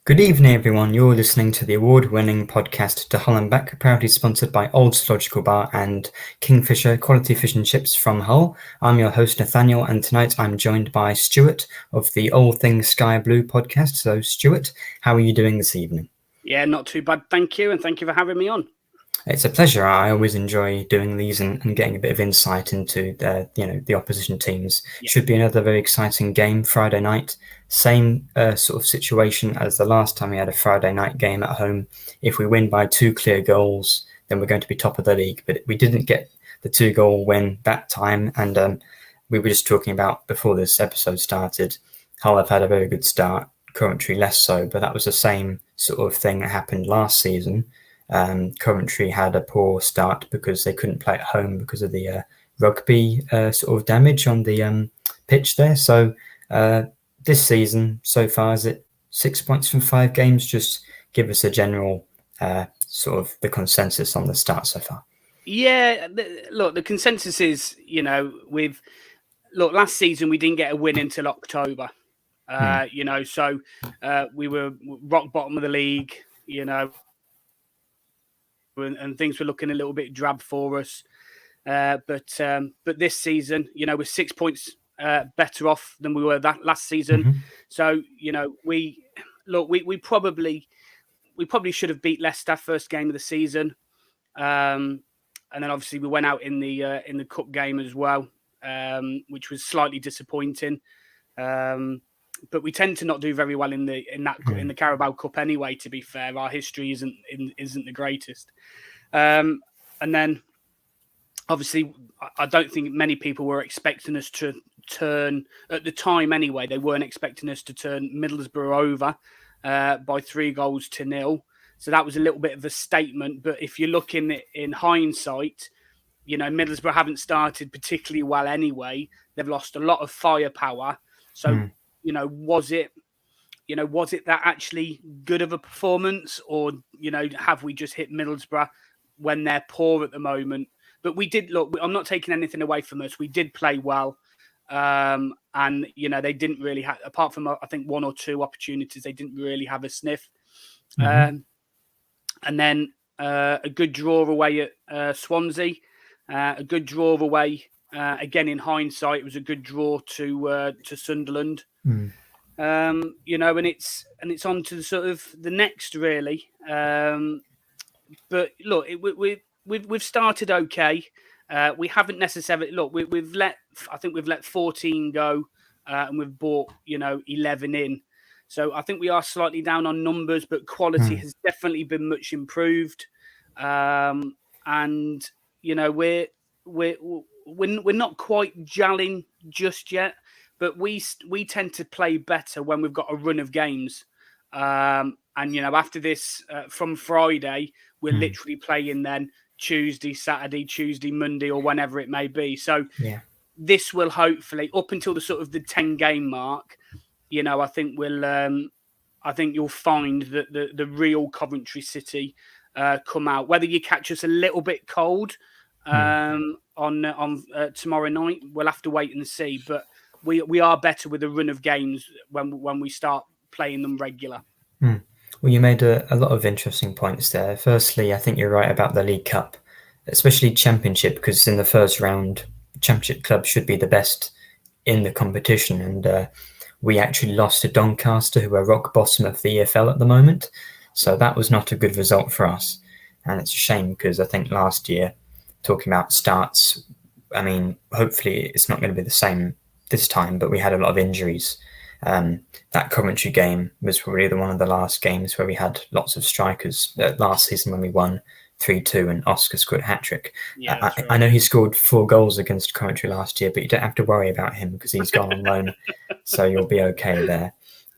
Good evening, everyone. You're listening to the award-winning podcast To Hull and Back, proudly sponsored by Old Zoological Bar and Kingfisher Quality Fish and Chips from Hull. I'm your host, Nathaniel, and tonight I'm joined by Stuart of the All Things Sky Blue podcast. So, Stuart, how are you doing this evening? Yeah, not too bad, thank you, and thank you for having me on. It's a pleasure. I always enjoy doing these and getting a bit of insight into the opposition teams. Yeah. Should be another very exciting game Friday night. Same sort of situation as the last time we had a Friday night game at home. If we win by 2 clear goals, then we're going to be top of the league. But we didn't get the 2-goal win that time, and we were just talking about before this episode started. Hull have had a very good start, Coventry less so, but that was the same sort of thing that happened last season. Coventry had a poor start because they couldn't play at home because of the rugby sort of damage on the pitch there. So this season so far, is it 6 points from 5 games? Just give us a general sort of the consensus on the start so far. Yeah, the consensus is, last season we didn't get a win until October. So we were rock bottom of the league, and things were looking a little bit drab for us. But this season, we're 6 points better off than we were that last season. Mm-hmm. So, we probably should have beat Leicester first game of the season. And then obviously we went out in the cup game as well, which was slightly disappointing. But we tend to not do very well in the Carabao Cup anyway. To be fair, our history isn't the greatest. And then, obviously, I don't think many people were expecting us to turn at the time. Anyway, they weren't expecting us to turn Middlesbrough over by 3-0. So that was a little bit of a statement. But if you're looking in hindsight, Middlesbrough haven't started particularly well anyway. They've lost a lot of firepower. So. Was it that actually good of a performance, or have we just hit Middlesbrough when they're poor at the moment? But we did look. I'm not taking anything away from us. We did play well, and they didn't really have, apart from I think 1 or 2 opportunities, they didn't really have a sniff. Mm-hmm. And then a good draw away at Swansea, a good draw away. Again, in hindsight, it was a good draw to Sunderland. Mm. And it's on to sort of the next really. But look, we've started okay. We haven't necessarily we've let 14 go, and we've brought 11 in. So I think we are slightly down on numbers, but quality has definitely been much improved. And we're not quite gelling just yet, but we tend to play better when we've got a run of games. And after this, from Friday, we're literally playing then Tuesday, Saturday, Tuesday, Monday, or whenever it may be. So this will hopefully, up until the sort of the 10-game mark, I think you'll find that the real Coventry City come out. Whether you catch us a little bit cold on tomorrow night, we'll have to wait and see. But we are better with a run of games when we start playing them regular. Well, you made a lot of interesting points there. Firstly, I think you're right about the League Cup, especially Championship, because in the first round, Championship club should be the best in the competition. And we actually lost to Doncaster, who are rock bottom of the EFL at the moment. So that was not a good result for us. And it's a shame because I think last year, talking about starts, I mean, hopefully it's not going to be the same this time, but we had a lot of injuries. That Coventry game was probably one of the last games where we had lots of strikers. Last season when we won 3-2 and Oscar scored a hat-trick. Yeah, I know he scored 4 goals against Coventry last year, but you don't have to worry about him because he's gone on loan, so you'll be okay there.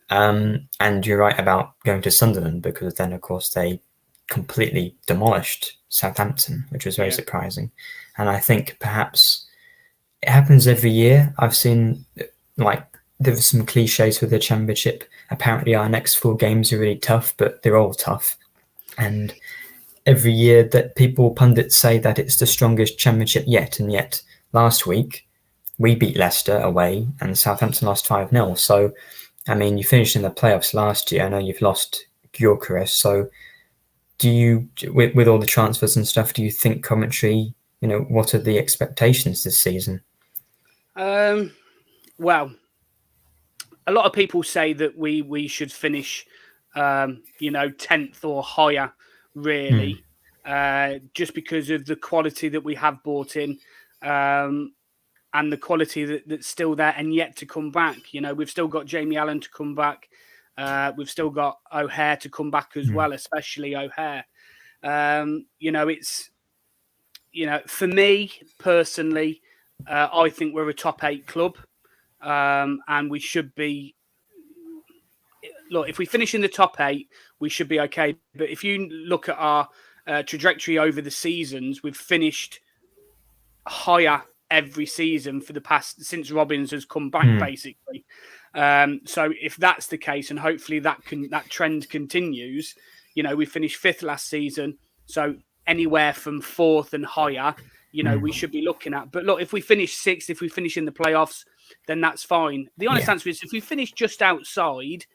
And you're right about going to Sunderland, because then, of course, they completely demolished Southampton, which was very surprising. And I think perhaps it happens every year. I've seen, there's some cliches with the Championship. Apparently our next 4 games are really tough, but they're all tough. And every year that pundits say that it's the strongest Championship yet, and yet last week we beat Leicester away and Southampton lost 5-0. So I mean, you finished in the playoffs last year. I know you've lost Gyökeres, so do you, with all the transfers and stuff, do you think Coventry, what are the expectations this season? Well, a lot of people say that we should finish, 10th or higher, really, just because of the quality that we have brought in, and the quality that's still there and yet to come back. We've still got Jamie Allen to come back. We've still got O'Hare to come back as well, especially O'Hare. It's, for me personally, I think we're a top 8 club. And we should be. Look, if we finish in the top 8, we should be okay. But if you look at our trajectory over the seasons, we've finished higher every season for the past since Robbins has come back, basically. So if that's the case, and hopefully that trend continues, we finished 5th last season, so anywhere from 4th and higher, we should be looking at. But look, if we finish 6th, if we finish in the playoffs, then that's fine. The honest answer is, if we finish just outside,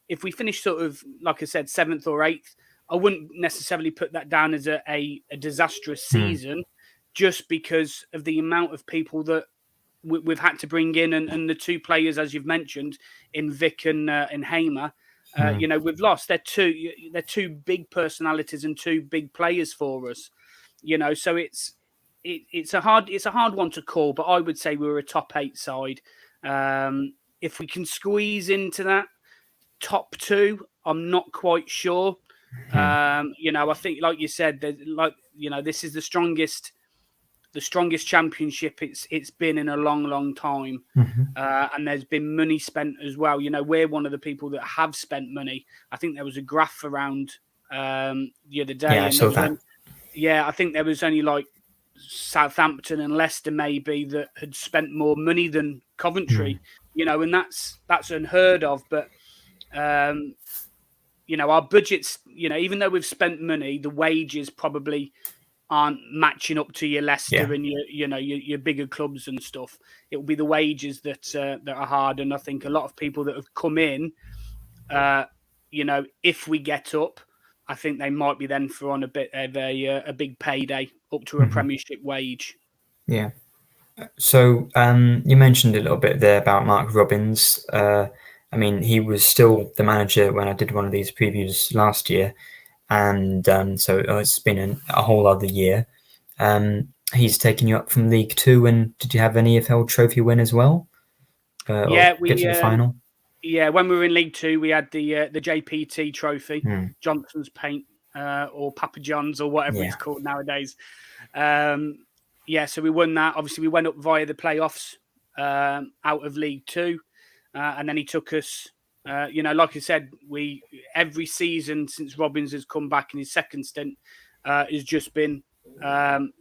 if we finish sort of, like I said, 7th or 8th, I wouldn't necessarily put that down as a disastrous season, just because of the amount of people that we've had to bring in, and the 2 players, as you've mentioned, in Vic and Hamer. We've lost. They're two big personalities and 2 big players for us. So it's a hard one to call, but I would say we're a top 8 side. If we can squeeze into that top 2, I'm not quite sure. I think, like you said, this is the strongest championship it's been in a long time. And there's been money spent as well. We're one of the people that have spent money. I think there was a graph around the other day. Yeah, I saw that. I think there was only like Southampton and Leicester maybe that had spent more money than Coventry, and that's unheard of. But our budgets, even though we've spent money, the wages probably aren't matching up to your Leicester and your bigger clubs and stuff. It will be the wages that are hard, and I think a lot of people that have come in, if we get up, I think they might be then for on a bit of a big payday up to a Premiership wage. Yeah. So you mentioned a little bit there about Mark Robbins. I mean, he was still the manager when I did one of these previews last year. And so it's been a whole other year. He's taken you up from League Two, and did you have an EFL trophy win as well? We get to the final. Yeah, when we were in League Two, we had the JPT trophy, Johnson's Paint, or Papa John's, or whatever it's called nowadays. So we won that. Obviously, we went up via the playoffs out of League Two, and then he took us. Like I said, every season since Robbins has come back in his second stint has just been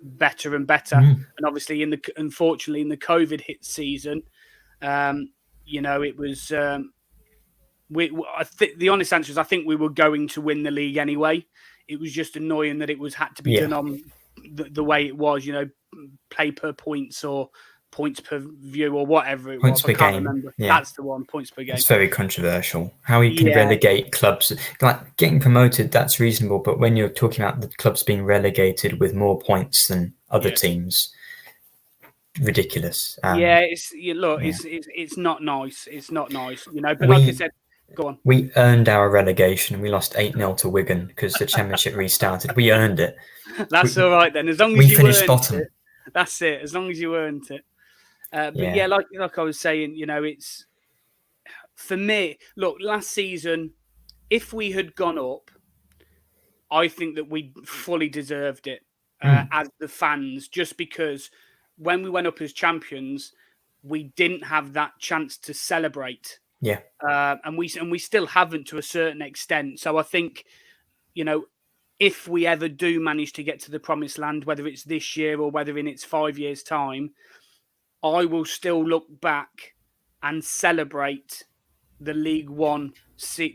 better and better. And obviously, unfortunately, in the COVID hit season, it was. I think the honest answer is, I think we were going to win the league anyway. It was just annoying that it had to be done on the way it was. Play per points or points per view or whatever it points was. Per I can't game. remember. Yeah. That's the one, points per game. It's very controversial. How you can relegate clubs. Like getting promoted, that's reasonable. But when you're talking about the clubs being relegated with more points than other teams, ridiculous. It's not nice. It's not nice. But like I said, go on. We earned our relegation. We lost 8-0 to Wigan because the Championship restarted. We earned it. That's all right then. As long as you finished bottom. It, that's it. As long as you earned it. Like I was saying, it's for me. Look, last season, if we had gone up, I think that we fully deserved it as the fans, just because when we went up as champions, we didn't have that chance to celebrate. Yeah, and we still haven't to a certain extent. So I think, if we ever do manage to get to the promised land, whether it's this year or whether in its 5 years' time, I will still look back and celebrate the League One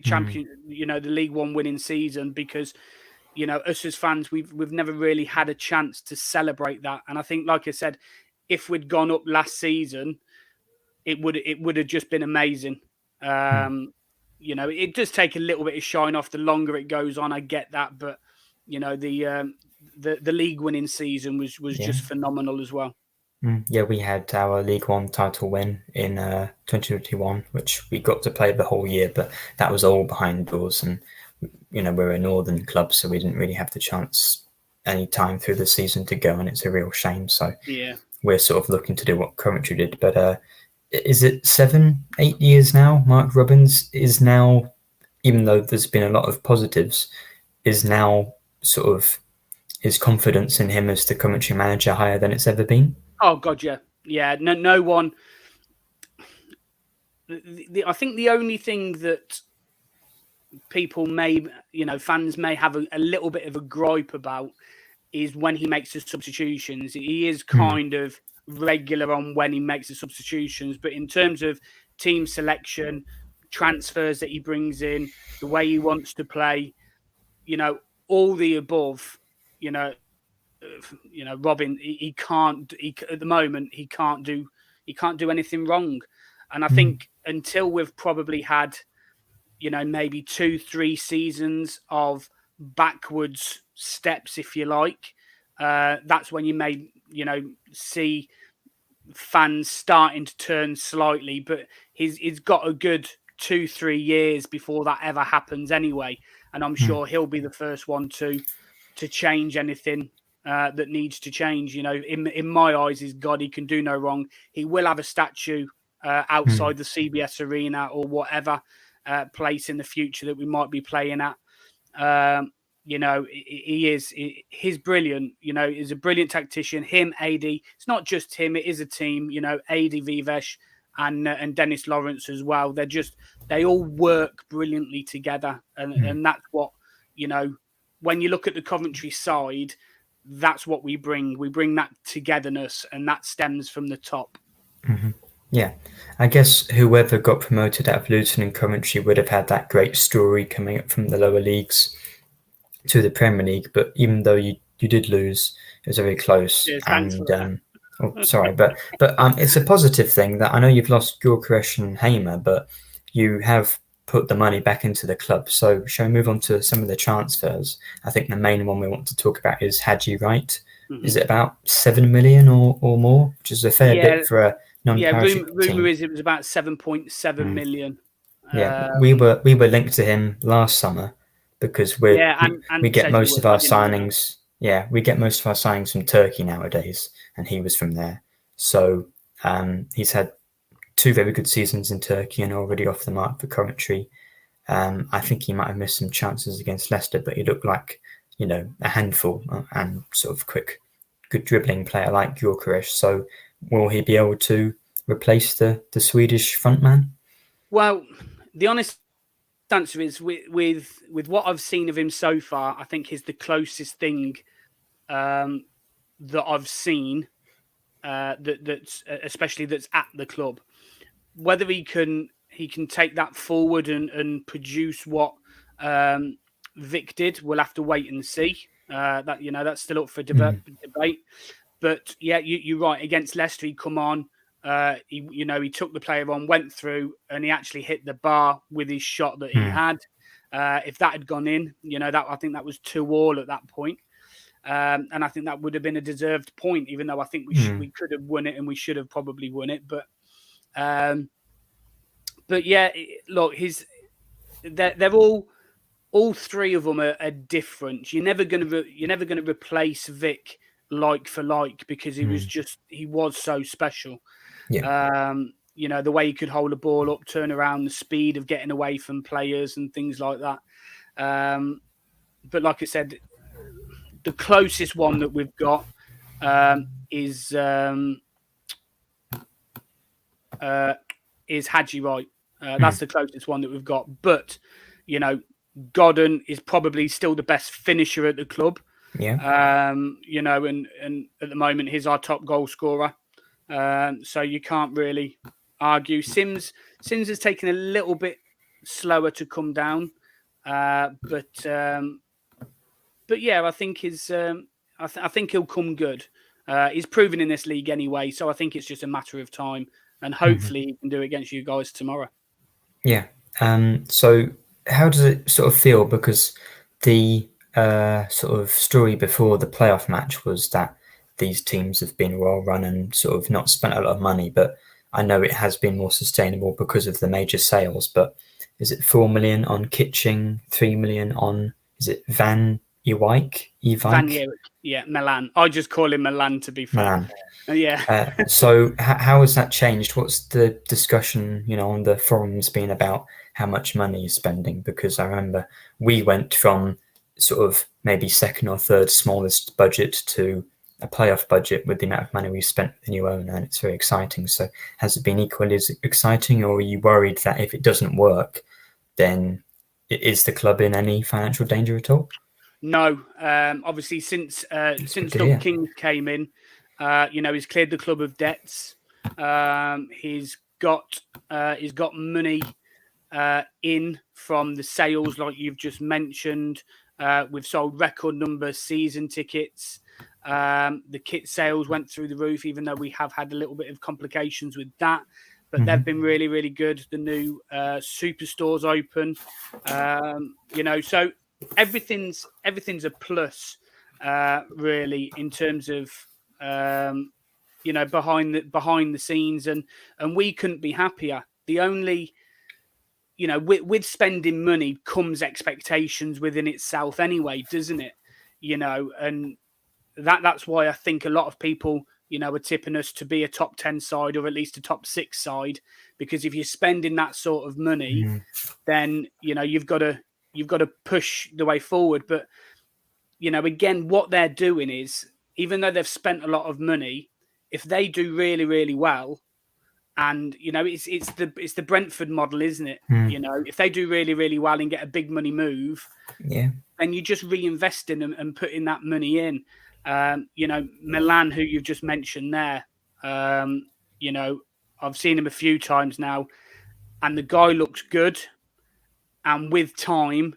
champion, the League One winning season, because, us as fans, we've never really had a chance to celebrate that. And I think, like I said, if we'd gone up last season, it would have just been amazing. It does take a little bit of shine off the longer it goes on. I get that, but the league winning season was just phenomenal as well. Yeah, we had our League One title win in 2021, which we got to play the whole year, but that was all behind doors. And, we're a northern club, so we didn't really have the chance any time through the season to go, and it's a real shame. So we're sort of looking to do what Coventry did. But is it 7-8 years now? Mark Robbins is now, even though there's been a lot of positives, is now sort of his confidence in him as the Coventry manager higher than it's ever been? Oh God, yeah. No one. I think the only thing that people may, fans may have a little bit of a gripe about is when he makes the substitutions. He is kind of regular on when he makes the substitutions, but in terms of team selection, transfers that he brings in, the way he wants to play, all the above, Robin, he can't. At the moment, he can't do anything wrong. And I think until we've probably had, maybe 2-3 seasons of backwards steps, if you like, that's when you may, see fans starting to turn slightly. But he's got a good 2-3 years before that ever happens anyway. And I'm sure he'll be the first one to change anything that needs to change. In my eyes, he's God. He can do no wrong. He will have a statue outside the CBS Arena or whatever place in the future that we might be playing at. He's brilliant. He's a brilliant tactician. Him, AD. It's not just him. It is a team. AD Vivesh and Dennis Lawrence as well. They all work brilliantly together, and that's what when you look at the Coventry side, that's what we bring. We bring that togetherness, and that stems from the top. Yeah, I guess whoever got promoted out of Luton and Coventry would have had that great story coming up from the lower leagues to the Premier League. But even though you did lose, it was very close. Yeah, thanks for that. Sorry, but it's a positive thing that I know you've lost Gilchrist and Hamer, but you have put the money back into the club. So shall we move on to some of the transfers? I think the main one we want to talk about is Haji Wright. Is it about 7 million or more, which is a fair bit for a non-Premiership team? Rumour is it was about 7.7 million. Yeah, we were linked to him last summer because we get most of our signings. Yeah, we get most of our signings from Turkey nowadays, and he was from there. So he's had 2 very good seasons in Turkey and already off the mark for Coventry. I think he might have missed some chances against Leicester, but he looked like a handful and sort of good dribbling player like Gilchrist. So will he be able to replace the Swedish frontman? Well, the honest answer is with what I've seen of him so far, I think he's the closest thing that I've seen that's especially that's at the club. Whether he can take that forward and produce what Vic did, we'll have to wait and see. That's still up for debate. But yeah, you're right. Against Leicester, he come on. He took the player on, went through, and he actually hit the bar with his shot that he had. If that had gone in, I think that was 2-2 at that point. And I think that would have been a deserved point, even though I think we could have won it and we should have probably won it. But yeah, look, they're all 3 of them are different. You're never going to replace Vic like for like because he was so special. Yeah. The way he could hold a ball up, turn around, the speed of getting away from players and things like that. But like I said, the closest one that we've got is Haji Wright. That's the closest one that we've got. But, Godden is probably still the best finisher at the club. Yeah. And at the moment, he's our top goal scorer. So you can't really argue. Sims has taken a little bit slower to come down. But yeah, I think I think he'll come good. He's proven in this league anyway, so I think it's just a matter of time. And hopefully he can do it against you guys tomorrow. Yeah. So how does it sort of feel? Because the sort of story before the playoff match was that these teams have been well run and sort of not spent a lot of money, but I know it has been more sustainable because of the major sales. But is it 4 million on Kitching, 3 million on, is it Van Ewijk? Van Ewijk? Yerik, yeah, Milan. I just call him Milan to be fair. Milan. Yeah. So how has that changed? What's the discussion, on the forums been about how much money you're spending? Because I remember we went from sort of maybe second or third smallest budget to a playoff budget with the amount of money we spent with the new owner, and it's very exciting. So has it been equally as exciting, or are you worried that if it doesn't work, then is the club in any financial danger at all? No, obviously since Good to Doug hear. King came in, he's cleared the club of debts. He's got money in from the sales, like you've just mentioned. We've sold record number season tickets. The kit sales went through the roof, even though we have had a little bit of complications with that. But they've been really, really good. The new superstores open, so everything's a plus, really, in terms of behind the scenes, and we couldn't be happier. The only with spending money comes expectations within itself anyway, doesn't it? And that's why I think a lot of people, are tipping us to be a top 10 side or at least a top 6 side, because if you're spending that sort of money, then, you've got to push the way forward. But, again, what they're doing is, even though they've spent a lot of money, if they do really, really well, and it's the Brentford model, isn't it? If they do really, really well and get a big money move, then you just reinvest in them and putting that money in. Milan, who you've just mentioned there, I've seen him a few times now, and the guy looks good. And with time,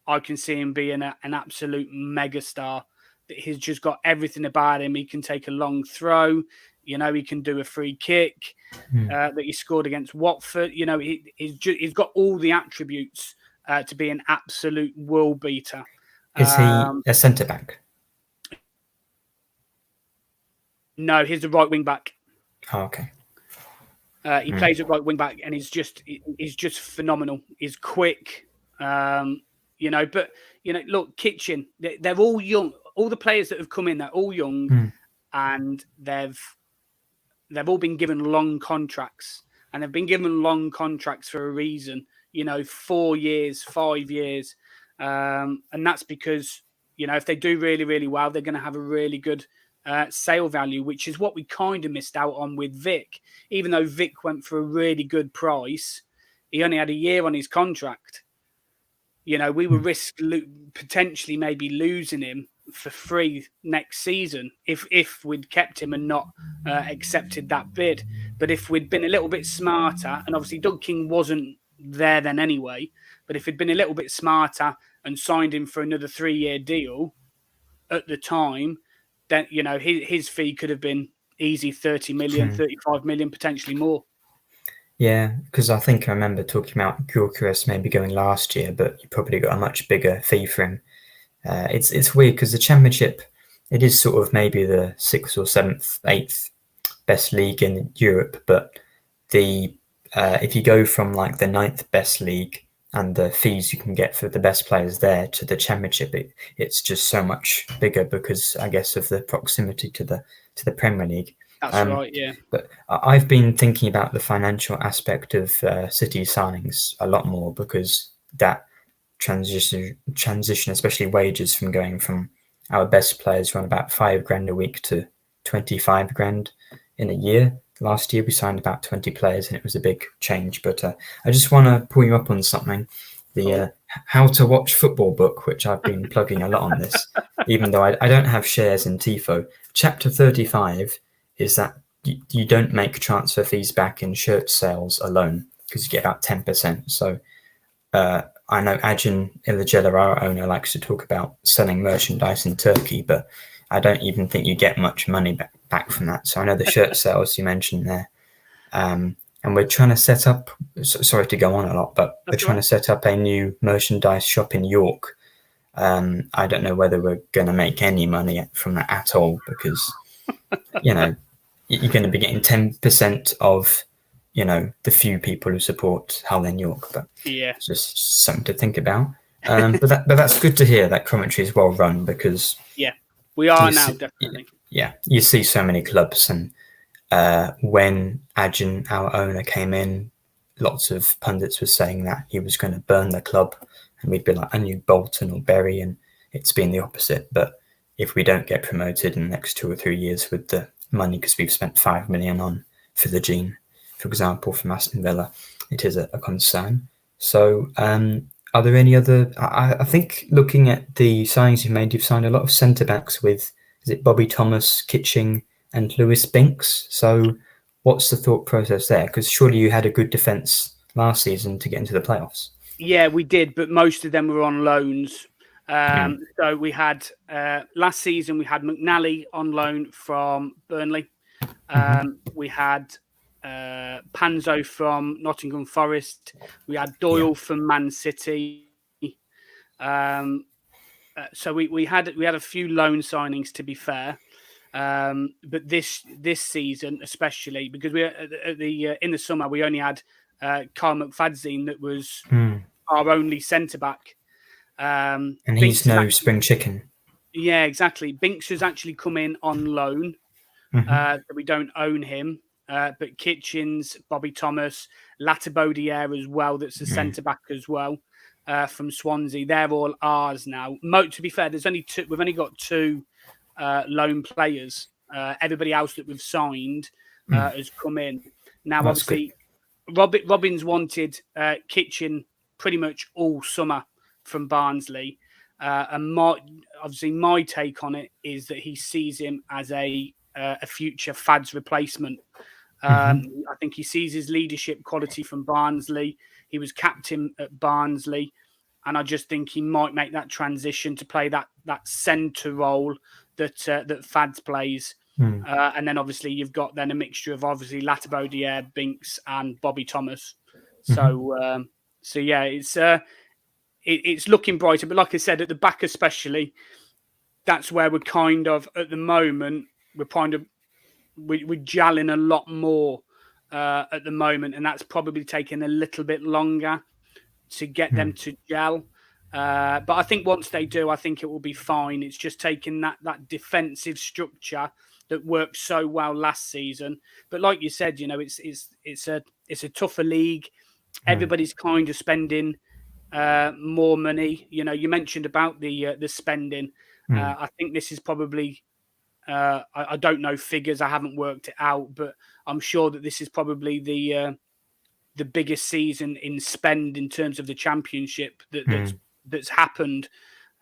I can see him being an absolute megastar. He's just got everything about him. He can take a long throw. He can do a free kick that he scored against Watford. He's got all the attributes to be an absolute world beater. Is he a centre back? No, he's the right wing back. Oh, okay. He plays at right wing back, and he's just phenomenal. He's quick, But look, Kitchen, they're all young. All the players that have come in, they're all young, and they've all been given long contracts, and they've been given long contracts for a reason. 4 years, 5 years, and that's because if they do really, really well, they're going to have a really good sale value, which is what we kind of missed out on with Vic. Even though Vic went for a really good price, he only had a year on his contract. We were potentially maybe losing him for free next season if we'd kept him and not accepted that bid. But if we'd been a little bit smarter, and obviously Doug King wasn't there then anyway, but if we'd been a little bit smarter and signed him for another 3-year deal at the time, then his fee could have been easy 30 million, 35 million, potentially more. Yeah, because I think I remember talking about Gyökeres maybe going last year, but you probably got a much bigger fee for him. It's weird because the Championship, it is sort of maybe the 6th or 7th, 8th best league in Europe, but if you go from like the 9th best league and the fees you can get for the best players there to the Championship, it's just so much bigger because I guess of the proximity to the Premier League. That's right, yeah. But I've been thinking about the financial aspect of City signings a lot more, because that transition, especially wages, from going from our best players run about $5,000 a week to 25 grand in a year. Last year we signed about 20 players, and it was a big change. But I just want to pull you up on something. The How to Watch Football book, which I've been plugging a lot on this, even though I don't have shares in Tifo. Chapter 35 is that you don't make transfer fees back in shirt sales alone, because you get about 10%. So I know Ajin Ilicella, our owner, likes to talk about selling merchandise in Turkey, but I don't even think you get much money back from that. So I know the shirt sales you mentioned there. And and we're trying to set up. Sorry to go on a lot, but we're trying to set up a new merchandise shop in York. I don't know whether we're going to make any money from that at all because, you know, you're going to be getting 10% of, you know, the few people who support Hull and York. But yeah, it's just something to think about. But that's good to hear that Coventry is well run because we are now definitely. Yeah, you see so many clubs, and when Ajin, our owner, came in, lots of pundits were saying that he was going to burn the club, and we'd be like, I knew Bolton or Bury, and it's been the opposite. But if we don't get promoted in the next 2 or 3 years with the money, because we've spent 5 million on for the Gene, for example, from Aston Villa, it is a concern. So, are there any other? I think looking at the signings you've made, you've signed a lot of centre backs with, is it Bobby Thomas, Kitching, and Lewis Binks? So, what's the thought process there? Because surely you had a good defence last season to get into the playoffs. Yeah, we did, but most of them were on loans. So we had last season we had McNally on loan from Burnley. We had Panzo from Nottingham Forest. We had Doyle from Man City. So we had a few loan signings, to be fair. But this season, especially because we in the summer we only had Carl McFadzean that was our only centre back. And he's no spring chicken. Yeah, exactly. Binks has actually come in on loan. We don't own him. But Kitchens, Bobby Thomas, Latibodiere as well, that's a centre back as well from Swansea. They're all ours now. To be fair, there's only two. We've only got two loan players. Everybody else that we've signed has come in. Now, that's obviously, Robbins wanted Kitchen pretty much all summer from Barnsley. And my take on it is that he sees him as a future Fad's replacement. I think he sees his leadership quality from Barnsley. He was captain at Barnsley, and I just think he might make that transition to play that centre role that Fads plays. And then obviously you've got then a mixture of obviously Latibodiere, Binks, and Bobby Thomas. So yeah, it's looking brighter. But like I said, at the back especially, that's where we're kind of at the moment. We're gelling a lot more at the moment, and that's probably taking a little bit longer to get them to gel. But I think once they do, I think it will be fine. It's just taking that defensive structure that worked so well last season. But like you said, you know, it's a tougher league. Everybody's kind of spending more money. You know, you mentioned about the spending. I think this is probably. I don't know figures. I haven't worked it out, but I'm sure that this is probably the biggest season in spend in terms of the championship that's happened.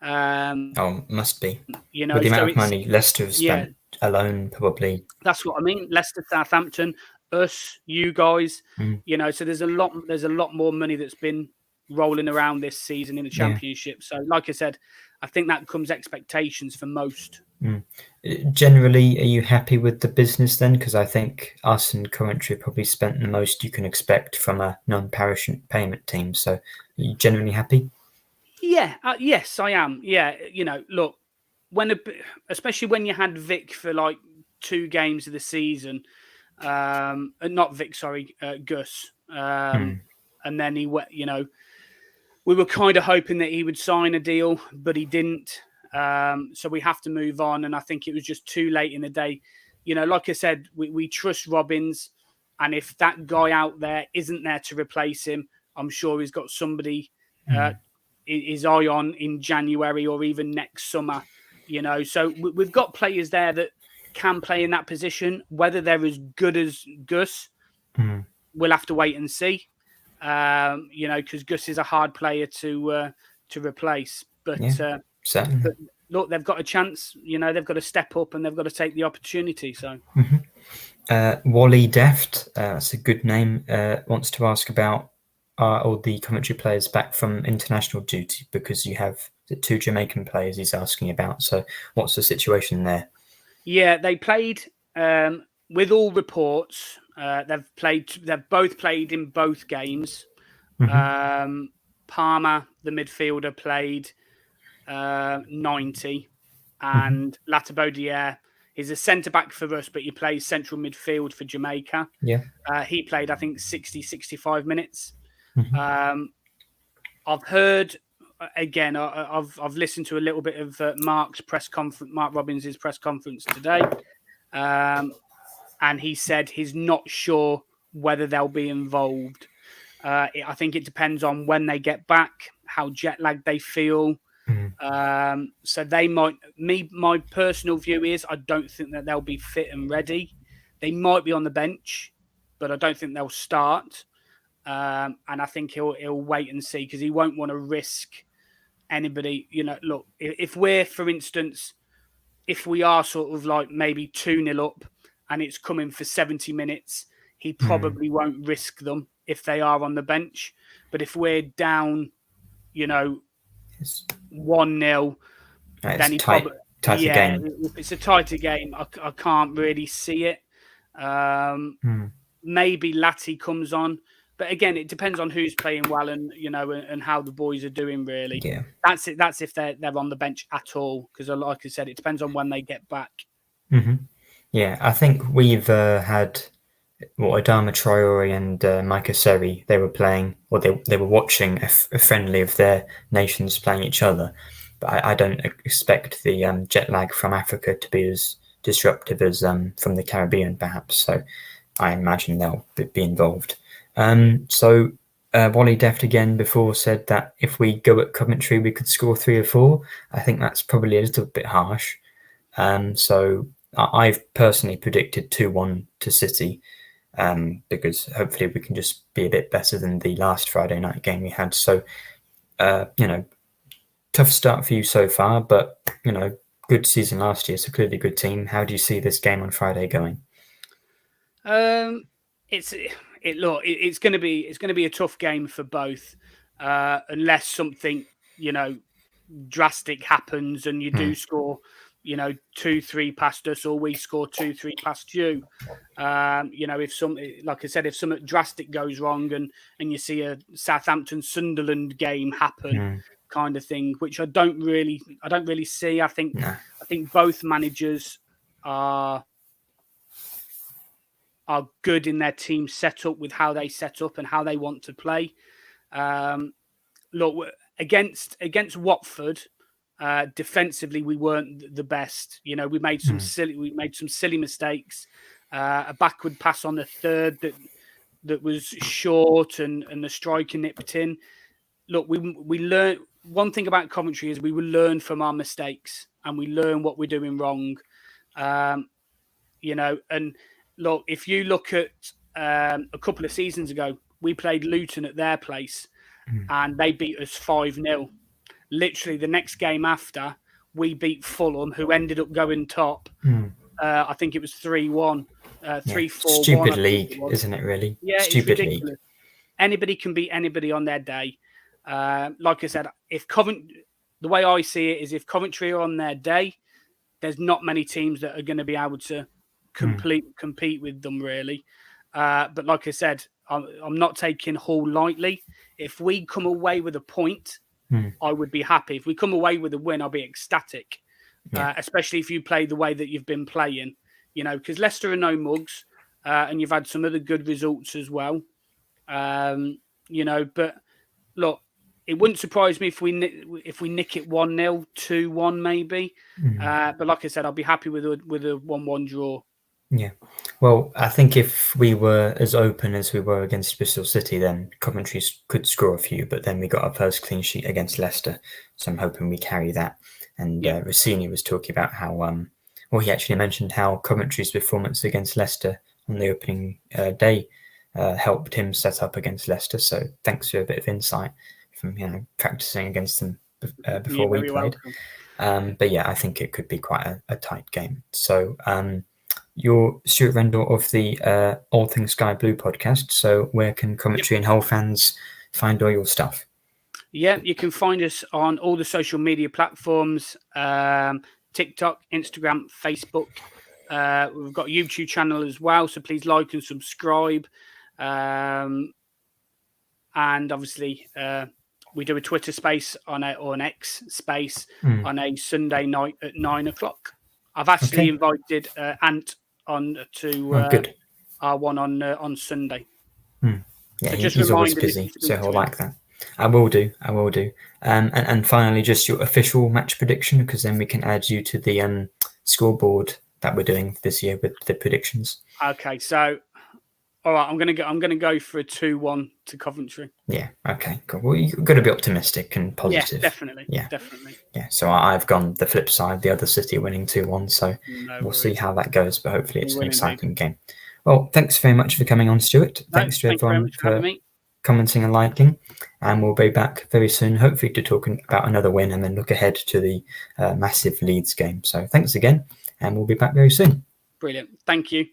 Must be. You know, with the amount of money Leicester have spent alone, probably. That's what I mean. Leicester, Southampton, us, you guys. You know, so there's a lot more money that's been rolling around this season in the championship. So, like I said, I think that comes expectations for most. Generally, are you happy with the business then? Because I think us and Coventry probably spent the most you can expect from a non-parish payment team. So, are you generally happy? Yeah, yes, I am. Yeah, you know, look, especially when you had Vic for like 2 games of the season, not Vic, sorry, Gus, and then he went. You know, we were kind of hoping that he would sign a deal, but he didn't. So we have to move on. And I think it was just too late in the day. You know, like I said, we trust Robbins. And if that guy out there isn't there to replace him, I'm sure he's got somebody his eye on in January or even next summer. You know, so we've got players there that can play in that position. Whether they're as good as Gus, we'll have to wait and see. You know, because Gus is a hard player to replace. But certainly. But look, they've got a chance. You know, they've got to step up and they've got to take the opportunity. So, Wally Deft, that's a good name. Wants to ask about all the Coventry players back from international duty because you have the 2 Jamaican players he's asking about. So, what's the situation there? Yeah, they played with all reports. They've both played in both games. Palmer, the midfielder, played 90, and Latabaudiere is a centre back for us, but he plays central midfield for Jamaica. Yeah. He played, I think, 60, 65 minutes. I've heard, again, I've listened to a little bit of Mark Robbins' press conference today, and he said he's not sure whether they'll be involved. I think it depends on when they get back, how jet lagged they feel. So they might. My personal view is I don't think that they'll be fit and ready. They might be on the bench, but I don't think they'll start. And I think he'll wait and see because he won't want to risk anybody. Look, if we're, for instance, if we are sort of like maybe 2-0 up and it's coming for 70 minutes, he probably won't risk them if they are on the bench. But if we're down, 1-0, then he tighter game. If it's a tighter game, I can't really see it. Maybe Latty comes on. But again, it depends on who's playing well and and how the boys are doing. Really, yeah. That's it. That's if they're on the bench at all. Because, like I said, it depends on when they get back. Yeah, I think we've had Adama Traore and Micah Seri. They were playing, or they were watching a friendly of their nations playing each other. But I don't expect the jet lag from Africa to be as disruptive as from the Caribbean, perhaps. So I imagine they'll be involved. So Wally Deft again before said that if we go at Coventry, we could score 3 or 4. I think that's probably a little bit harsh. So I've personally predicted 2-1 to City because hopefully we can just be a bit better than the last Friday night game we had. So, tough start for you so far, but, good season last year, so clearly a good team. How do you see this game on Friday going? It's going to be a tough game for both, unless something drastic happens and you do score 2-3 past us, or we score 2-3 past you. If something drastic goes wrong and you see a Southampton Sunderland game happen, kind of thing, which I don't really see. I think both managers are good in their team setup with how they set up and how they want to play. Look, against Watford, defensively we weren't the best. We made some silly mistakes. A backward pass on the third that was short, and the striker nipped in. Look, we learn one thing about Coventry is we will learn from our mistakes and we learn what we're doing wrong. And look, if you look at a couple of seasons ago, we played Luton at their place and they beat us 5-0. Literally the next game after, we beat Fulham, who ended up going top. I think it was 3-1, 3-4. Stupid league, isn't it, really? Yeah, Stupid it's ridiculous. League. Anybody can beat anybody on their day. Like I said, the way I see it is if Coventry are on their day, there's not many teams that are going to be able to compete with them, really. But like I said, I'm not taking Hull lightly. If we come away with a point, I would be happy. If we come away with a win, I'll be ecstatic. Especially if you play the way that you've been playing, because Leicester are no mugs, and you've had some other good results as well. But look, it wouldn't surprise me if we nick it 1-0, 2-1 maybe. But like I said, I'll be happy with a 1-1 draw. Yeah. Well, I think if we were as open as we were against Bristol City, then Coventry could score a few, but then we got our first clean sheet against Leicester. So I'm hoping we carry that. And Rossini was talking about how, he actually mentioned how Coventry's performance against Leicester on the opening day helped him set up against Leicester. So thanks for a bit of insight from practicing against them before we played. But yeah, I think it could be quite a tight game. So you're Stuart Rendell of the All Things Sky Blue podcast. So where can Coventry and Hull fans find all your stuff? Yeah, you can find us on all the social media platforms, TikTok, Instagram, Facebook. We've got a YouTube channel as well, so please like and subscribe. And obviously, we do a Twitter space or an X space on a Sunday night at 9 o'clock. I've actually invited Ant on to our one on Sunday. Yeah, so just he's always remind him busy, if you so speak he'll to him. like that. I will do. And finally, just your official match prediction, because then we can add you to the scoreboard that we're doing this year with the predictions. Okay, so all right, I'm gonna go for a 2-1 to Coventry. Yeah. Okay. Cool. Well, you've got to be optimistic and positive. Yeah, definitely. Yeah. Definitely. Yeah. So I've gone the flip side, the other City winning 2-1. So we'll see how that goes, but hopefully it's an exciting game. Well, thanks very much for coming on, Stuart. Thanks to everyone for commenting and liking, and we'll be back very soon, hopefully to talk about another win and then look ahead to the massive Leeds game. So thanks again, and we'll be back very soon. Brilliant. Thank you.